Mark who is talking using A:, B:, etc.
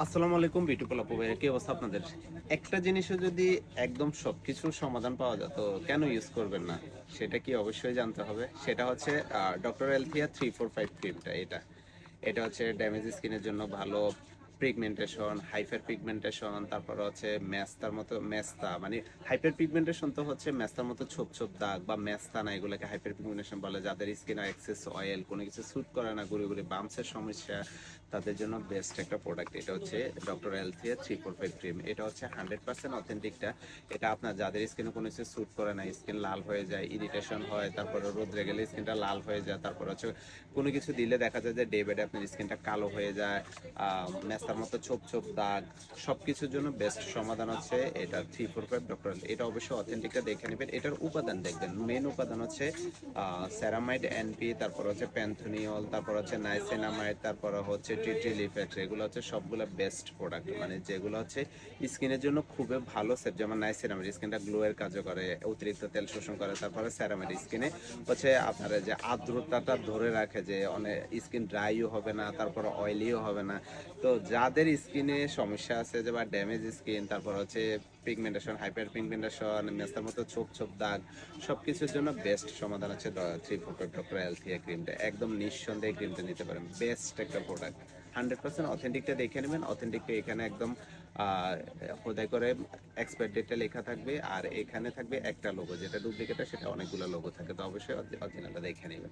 A: আসসালামু আলাইকুম বিউটিফুল আপু ভাইয়া, কি অবস্থা আপনাদের? একটা জিনিসও যদি একদম সবকিছুর সমাধান পাওয়া যায় তো কেন ইউজ করবেন না? সেটা কি অবশ্যই জানতে হবে। সেটা হচ্ছে ডক্টর এলথিয়া 345 ক্রিমটা। এটা এটা হচ্ছে ড্যামেজ স্কিনের জন্য ভালো। পিগমেন্টেশন, হাইপার পিগমেন্টেশন, তারপর হচ্ছে মেস্তার মতো মেস্তা, মানে হাইপার পিগমেন্টেশন তো হচ্ছে মেস্তার মতো ছোপ ছোপ দাগ বা মেস্তা না, এগুলোকে হাইপার পিগমেন্টেশন বলে। যাদের স্কিন এক্সেস অয়েল, কোনো কিছু স্যুট করে না, গুড়ি গুড়ি বাম্পসের সমস্যা, তাদের জন্য বেস্ট একটা প্রোডাক্ট। এটা হচ্ছে ডক্টর এলথিয়া 345 ক্রিম। এটা হচ্ছে 100% অথেন্টিকটা। এটা আপনার যাদের স্কিনে কোনো কিছু স্যুট করে না, স্কিন লাল হয়ে যায়, ইরিটেশন হয়, তারপরে রোদ্রে গেলে স্কিনটা লাল হয়ে যায়, তারপর হচ্ছে কোনো কিছু দিলে দেখা যায় যে ডে বাই ডে আপনার স্কিনটা কালো হয়ে যায়, মেস্তার মতো ছোপ ছোপ দাগ, সব কিছুর জন্য বেস্ট সমাধান হচ্ছে এটা 345 ডক্টর। এটা অবশ্যই অথেন্টিকটা দেখে নেবেন। এটার উপাদান দেখবেন, মেন উপাদান হচ্ছে স্যারামাইড এনপি, তারপর হচ্ছে প্যান্থোনিয়ল, তারপর হচ্ছে নাইসিনামাইড, তারপর হচ্ছে ট্রিট্রিলিফেট। এগুলো হচ্ছে সবগুলো বেস্ট প্রোডাক্ট, মানে যেগুলো হচ্ছে স্কিনের জন্য খুবই ভালো সেফ। যেমন নাইসিনামাইড স্কিনটা গ্লো এর কাজও করে, অতিরিক্ত তেল শোষণ করে। তারপরে স্যারামাইড স্কিনে হচ্ছে আপনার যে আর্দ্রতাটা ধরে রাখে, যে অনেক স্কিন ড্রাইও হবে না, তারপর অয়েলিও হবে না। তো যাদের স্কিনে সমস্যা আছে যে বা ড্যামেজ স্কিন, তারপর হচ্ছে পিগমেন্টেশন, হাইপার পিগমেন্টেশন, মেস্তার মতো ছোপ ছোপ দাগ, সবকিছুর জন্য বেস্ট সমাধান হচ্ছে 345 ডক্টর এলথিয়া ক্রিমটা। একদম নিঃসন্দেহে ক্রিমটা নিতে পারেন, বেস্ট একটা প্রোডাক্ট। 100% অথেন্টিকটা দেখে নেবেন। অথেন্টিকটা এখানে একদম খোদাই করে এক্সপায়ার ডেটটা লেখা থাকবে, আর এখানে থাকবে একটা লোগো, যেটা ডুপ্লিকেটটা সেটা অনেকগুলো লোগো থাকে। তো অবশ্যই অরিজিনালটা দেখে নেবেন।